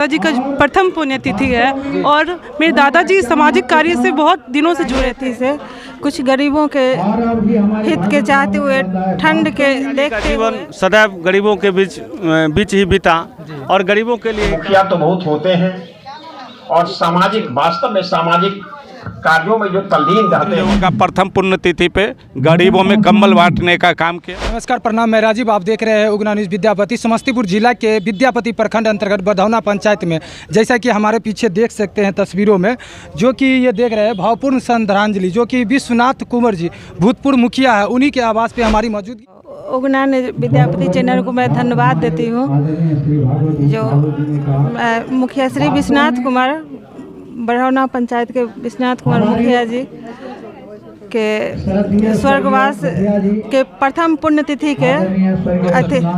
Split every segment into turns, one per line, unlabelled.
दादाजी का प्रथम पुण्यतिथि है और मेरे दादाजी सामाजिक कार्य से बहुत दिनों से जुड़े थे।
से कुछ गरीबों के हित के चाहते हुए ठंड के देखते
जीवन सदैव गरीबों के बीच ही बीता और गरीबों के लिए
मुखिया तो बहुत होते हैं और सामाजिक वास्तव में सामाजिक कार्यों में जो तल्लीन रहते हैं।
उनका प्रथम पुण्यतिथि पे गरीबों में कंबल बांटने का काम किया।
नमस्कार, प्रणाम, मैं राजीव। आप देख रहे हैं उगना न्यूज़ विद्यापति। समस्तीपुर जिला के विद्यापति प्रखंड अंतर्गत बधौना पंचायत में जैसा कि हमारे पीछे देख सकते हैं तस्वीरों में, जो कि ये देख रहे हैं भावपूर्ण श्रद्धांजलि, जो कि विश्वनाथ कुंवर जी भूतपूर्व मुखिया है, उन्हीं के आवास पे हमारी मौजूदगी।
उगना विद्यापति चैनल को मैं धन्यवाद देती हूँ। जो मुखिया श्री विश्वनाथ कुमार, बधौना पंचायत के विश्वनाथ कुमार मुखिया जी के स्वर्गवास के प्रथम पुण्यतिथि के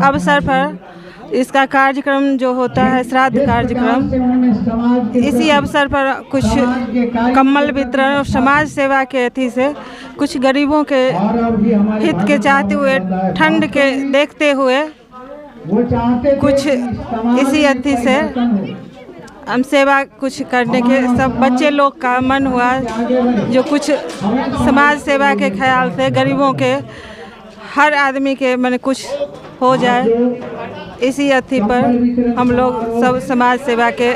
अवसर पर इसका कार्यक्रम जो होता है, श्राद्ध कार्यक्रम, इसी अवसर पर कुछ कम्बल वितरण और समाज सेवा के अथी से कुछ गरीबों के हित के चाहते हुए ठंड के देखते हुए कुछ इसी अथी से हम सेवा कुछ करने के सब बच्चे लोग का मन हुआ, जो कुछ समाज सेवा के ख्याल से गरीबों के हर आदमी के मन कुछ हो जाए, इसी अथी पर हम लोग सब समाज सेवा के।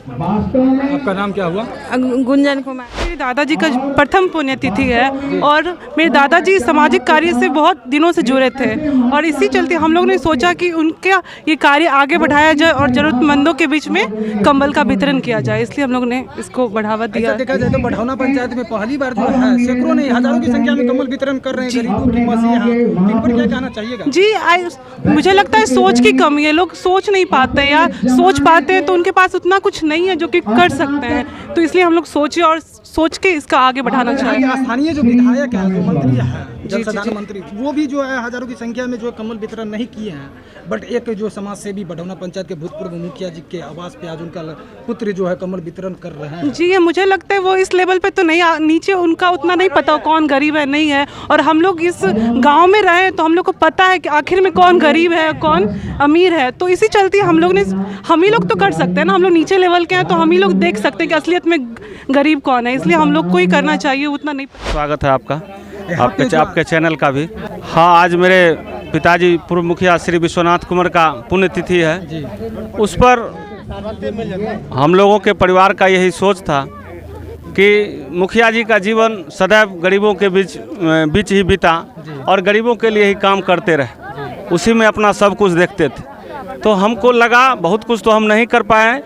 आपका नाम क्या हुआ?
गुंजन कुमार।
मेरे दादाजी का प्रथम पुण्यतिथि है और मेरे दादाजी सामाजिक कार्य से बहुत दिनों से जुड़े थे और इसी चलते हम लोग ने सोचा कि उनका ये कार्य आगे बढ़ाया जाए और ज़रूरतमंदों के बीच में कंबल का वितरण किया जाए, इसलिए हम लोग ने इसको बढ़ावा दिया।
देखा जाए तो बधौना पंचायत में पहली बार जो है सैकड़ों नहीं हजारों की संख्या में कंबल वितरण कर रहे हैं गरीबों की मसीहा। इन पर क्या कहना चाहिएगा?
जी, मुझे लगता है सोच की कमी है। लोग सोच नहीं पाते हैं या सोच पाते हैं तो उनके पास उतना कुछ नहीं है जो कि कर सकते हैं, तो इसलिए हम लोग सोचे और सोच के इसका आगे बढ़ाना चाहिए।
स्थानीय जो विधायक है, जो मंत्री है, जल संसाधन मंत्री, वो भी जो है हजारों की संख्या में जो कम्बल वितरण नहीं किए हैं, बट एक जो समाज सेवी बधौना पंचायत के भूतपूर्व मुखिया जी के आवास पे आज उनका पुत्र जो है कम्बल वितरण कर रहे हैं।
जी, मुझे लगता है वो इस लेवल पे तो नहीं, नीचे उनका उतना नहीं पता कौन गरीब है नहीं है, और हम लोग इस गाँव में रहे तो हम लोग को पता है कि आखिर में कौन गरीब है कौन अमीर है, तो इसी चलते हम ही लोग तो कर सकते हैं ना। हम लोग नीचे लेवल के हैं तो हम ही लोग देख सकते हैं कि असलियत में गरीब कौन है, इसलिए हम लोग को ही करना चाहिए, उतना नहीं।
स्वागत है आपका, आपके चैनल का भी। हाँ, आज मेरे पिताजी पूर्व मुखिया श्री विश्वनाथ कुमार का पुण्यतिथि है। उस पर हम लोगों के परिवार का यही सोच था कि मुखिया जी का जीवन सदैव गरीबों के बीच ही बीता और गरीबों के लिए ही काम करते रहे, उसी में अपना सब कुछ देखते थे। तो हमको लगा बहुत कुछ तो हम नहीं कर पाए,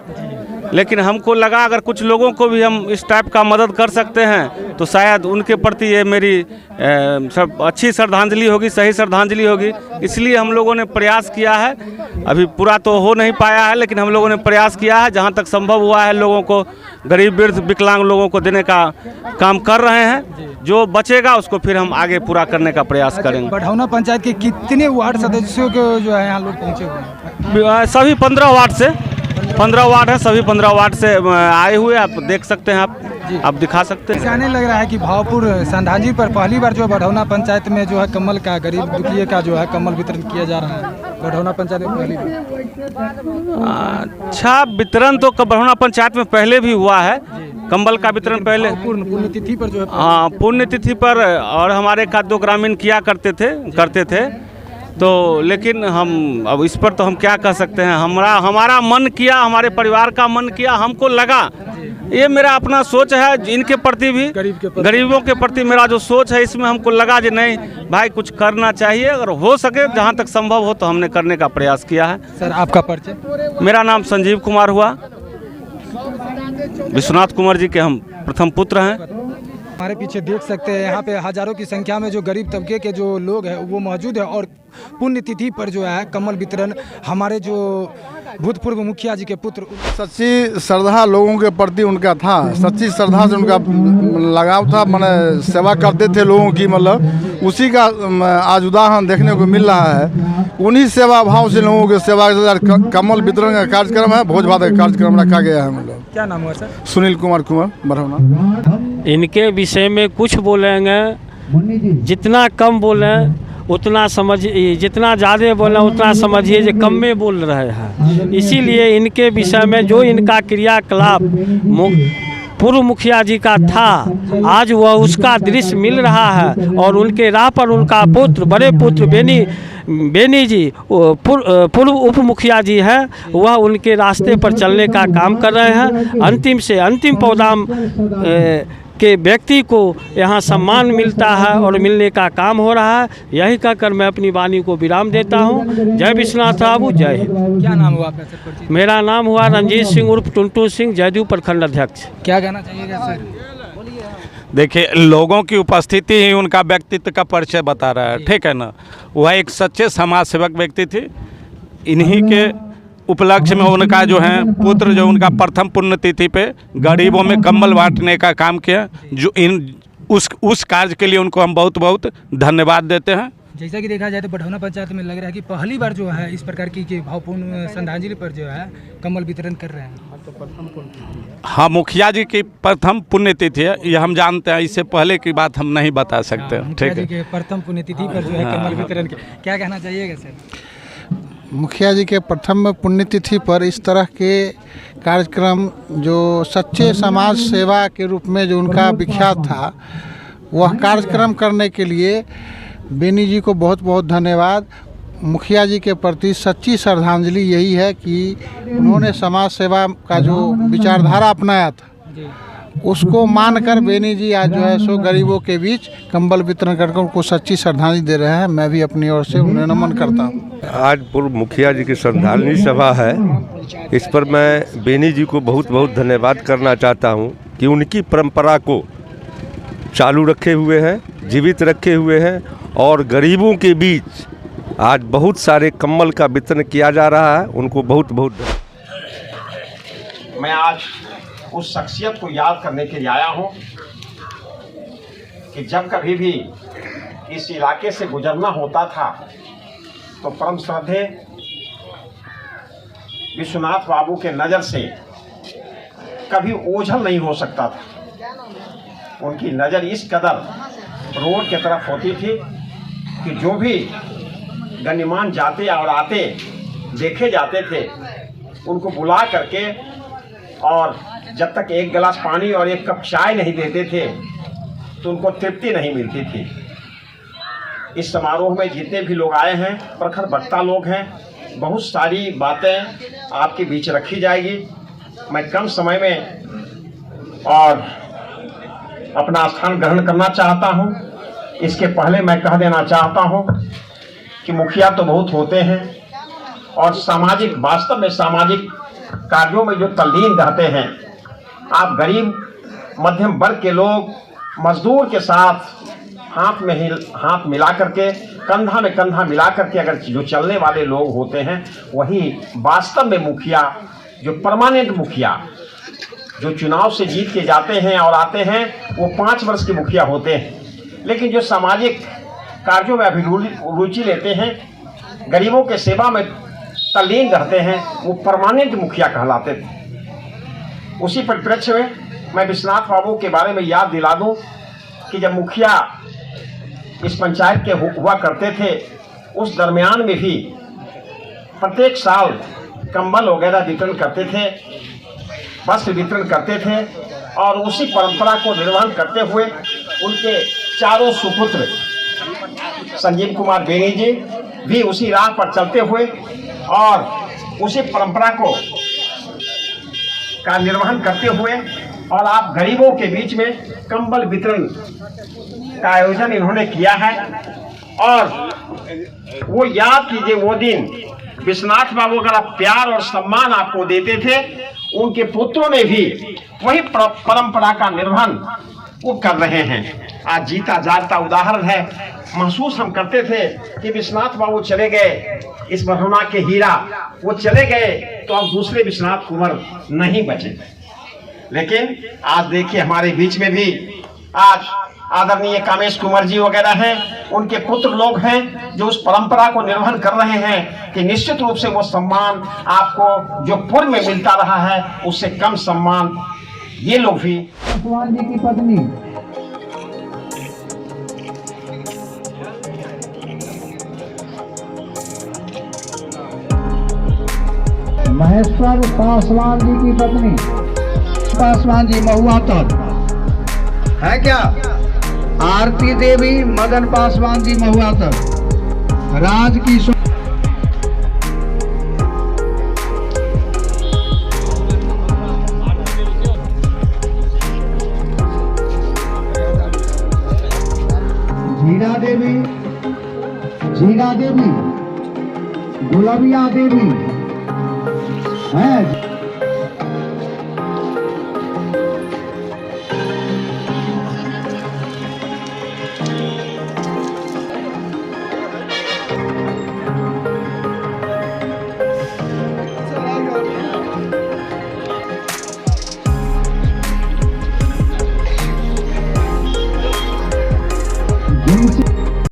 लेकिन हमको लगा अगर कुछ लोगों को भी हम इस टाइप का मदद कर सकते हैं तो शायद उनके प्रति ये मेरी सब अच्छी श्रद्धांजलि होगी, सही श्रद्धांजलि होगी। इसलिए हम लोगों ने प्रयास किया है। अभी पूरा तो हो नहीं पाया है, लेकिन हम लोगों ने प्रयास किया है, जहां तक संभव हुआ है लोगों को, गरीब वृद्ध विकलांग लोगों को देने का काम कर रहे हैं। जो बचेगा उसको फिर हम आगे पूरा करने का प्रयास करेंगे।
बधौना पंचायत के कितने वार्ड सदस्यों को जो है यहाँ लोग पहुँचे हुए हैं?
सभी 15 वार्ड से 15 वार्ड है, सभी 15 वार्ड से आए हुए। आप देख सकते हैं, आप दिखा सकते हैं।
कहने लग रहा है कि भावपूर्ण श्रद्धांजलि पर पहली बार जो बधौना पंचायत में जो है कम्बल का गरीब दुखिए का जो है कम्बल वितरण किया जा रहा है। बधौना पंचायत में पहली बार।
अच्छा, वितरण तो बधौना पंचायत में पहले भी हुआ है, कंबल का वितरण पहले
पुण्यतिथि पर जो है।
हाँ, पुण्यतिथि पर, और हमारे का 2 ग्रामीण किया करते थे तो, लेकिन हम अब इस पर तो हम क्या कह सकते हैं। हमारा मन किया, हमारे परिवार का मन किया, हमको लगा, ये मेरा अपना सोच है इनके प्रति भी, गरीबों के प्रति मेरा जो सोच है, इसमें हमको लगा कि नहीं भाई कुछ करना चाहिए, अगर हो सके जहाँ तक संभव हो तो हमने करने का प्रयास किया है।
सर, आपका परिचय?
मेरा नाम संजीव कुमार हुआ, विश्वनाथ कुमार जी के हम प्रथम पुत्र हैं।
हमारे पीछे देख सकते हैं यहाँ पे हजारों की संख्या में जो गरीब तबके के जो लोग हैं वो मौजूद है, और पुण्यतिथि पर जो है कम्बल वितरण हमारे जो भूतपूर्व मुखिया जी के पुत्र।
सच्ची श्रद्धा लोगों के प्रति उनका था, सच्ची श्रद्धा से उनका लगाव था, मैंने सेवा करते थे लोगों की, मतलब उसी का आज उदाहरण देखने को मिल रहा है। उन्हीं सेवा भाव से लोगों के सेवा कम्बल वितरण का कार्यक्रम है, भोज भात का कार्यक्रम रखा गया है। मतलब
क्या नाम हुआ सर?
सुनील कुमार बधौना।
इनके विषय में कुछ बोलेंगे, जितना कम बोलें उतना जितना ज़्यादा बोलना उतना समझिए जो कम में बोल रहे हैं। इसीलिए इनके विषय में जो इनका क्रियाकलाप पूर्व मुखिया जी का था, आज वह उसका दृश्य मिल रहा है और उनके राह पर उनका पुत्र, बड़े पुत्र बेनी जी पूर्व उप मुखिया जी हैं, वह उनके रास्ते पर चलने का काम कर रहे हैं। अंतिम से अंतिम पौदाम के व्यक्ति को यहाँ सम्मान मिलता है और मिलने का काम हो रहा है। यही कहकर मैं अपनी वाणी को विराम देता हूँ। जय विश्वनाथ बाबू, जय हिंद।
क्या नाम हुआ आपका सर?
मेरा नाम हुआ रंजीत सिंह उर्फ टुनटू सिंह, जयदू प्रखंड अध्यक्ष।
क्या कहना चाहिएगा सर?
देखिए, लोगों की उपस्थिति ही उनका व्यक्तित्व का परिचय बता रहा है, ठीक है ना। वह एक सच्चे समाज सेवक व्यक्ति थे। इन्हीं के उपलक्ष्य में उनका जो है पुत्र, जो उनका प्रथम पुण्यतिथि पे गरीबों में कंबल बांटने का काम किया, जो उस कार्य के लिए उनको हम बहुत बहुत धन्यवाद देते हैं।
जैसा कि देखा जाए तो बढ़ौना पंचायत में लग रहा है कि पहली बार जो है इस प्रकार की भावपूर्ण श्रद्धांजलि पर जो है कंबल वितरण कर रहे हैं।
हाँ, मुखिया जी की प्रथम पुण्यतिथि है, ये हम जानते हैं। इससे पहले की बात हम नहीं बता सकते। ठीक है,
प्रथम पुण्यतिथि पर जो है कंबल वितरण क्या कहना चाहिएगा सर?
मुखिया जी के प्रथम पुण्यतिथि पर इस तरह के कार्यक्रम, जो सच्चे समाज सेवा के रूप में जो उनका विख्यात था, वह कार्यक्रम करने के लिए बेनी जी को बहुत बहुत धन्यवाद। मुखिया जी के प्रति सच्ची श्रद्धांजलि यही है कि उन्होंने समाज सेवा का जो विचारधारा अपनाया था, उसको मानकर बेनी जी आज जो है सो गरीबों के बीच कंबल वितरण करके उनको सच्ची श्रद्धांजलि दे रहे हैं। मैं भी अपनी ओर से उन्हें नमन करता हूँ।
आज पूर्व मुखिया जी की श्रद्धांजलि सभा है। इस पर मैं बेनी जी को बहुत बहुत धन्यवाद करना चाहता हूँ कि उनकी परंपरा को चालू रखे हुए हैं, जीवित रखे हुए हैं और गरीबों के बीच आज बहुत सारे कंबल का वितरण किया जा रहा है। उनको बहुत बहुत
मैं आज उस शख्सियत को याद करने के लिए आया हूं कि जब कभी भी इस इलाके से गुजरना होता था तो परम श्रद्धेय विश्वनाथ बाबू के नज़र से कभी ओझल नहीं हो सकता था। उनकी नज़र इस कदर रोड की तरफ होती थी कि जो भी गण्यमान जाते और आते देखे जाते थे, उनको बुला करके और जब तक एक गिलास पानी और एक कप चाय नहीं देते थे तो उनको तृप्ति नहीं मिलती थी। इस समारोह में जितने भी लोग आए हैं, प्रखर वक्ता लोग हैं, बहुत सारी बातें आपके बीच रखी जाएगी। मैं कम समय में और अपना स्थान ग्रहण करना चाहता हूं। इसके पहले मैं कह देना चाहता हूं कि मुखिया तो बहुत होते हैं और सामाजिक, वास्तव में सामाजिक कार्यों में जो तल्लीन रहते हैं। आप गरीब मध्यम वर्ग के लोग मजदूर के साथ हाथ मिला करके, कंधा में कंधा मिला करके अगर जो चलने वाले लोग होते हैं, वही वास्तव में मुखिया, जो परमानेंट मुखिया, जो चुनाव से जीत के जाते हैं और आते हैं, वो 5 वर्ष के मुखिया होते हैं। लेकिन जो सामाजिक कार्यों में अभिरुचि लेते हैं, गरीबों के सेवा में तल्लीन रहते हैं, वो परमानेंट मुखिया कहलाते थे। उसी परिप्रेक्ष्य में मैं विश्वनाथ बाबू के बारे में याद दिला दूं कि जब मुखिया इस पंचायत के हुआ करते थे, उस दरमियान में भी प्रत्येक साल कंबल वगैरह वितरण करते थे, वस्त्र वितरण करते थे और उसी परंपरा को निर्वहन करते हुए उनके चारों सुपुत्र संजीव कुमार बेनी जी भी उसी राह पर चलते हुए और उसी परंपरा को का निर्वहन करते हुए और आप गरीबों के बीच में कंबल वितरण का आयोजन इन्होंने किया है। और वो याद कीजिए, वो दिन विश्वनाथ बाबू अगर आप प्यार और सम्मान आपको देते थे, उनके पुत्रों ने भी वही परंपरा का निर्वहन वो कर रहे हैं। आज जीता जागता उदाहरण है। महसूस हम करते थे कि विश्वनाथ बाबू चले गए, इस बढ़ौना के हीरा, वो चले गए तो अब दूसरे विश्वनाथ कुंवर नहीं बचे। लेकिन आज देखिए हमारे बीच में भी आज आदरणीय कामेश कुंवर जी वगैरह हैं, उनके पुत्र लोग हैं जो उस परंपरा को निर्वहन कर रहे हैं कि निश्चित रूप से वो सम्मान आपको जो पूर्व में मिलता रहा है, उससे कम सम्मान ये लोग भी।
जी की पत्नी महेश्वर पासवान जी की पत्नी पासवान जी महुआ तक है क्या? आरती देवी मदन पासवान जी महुआ तक। राज की जीरा देवी गुलाबिया देवी है।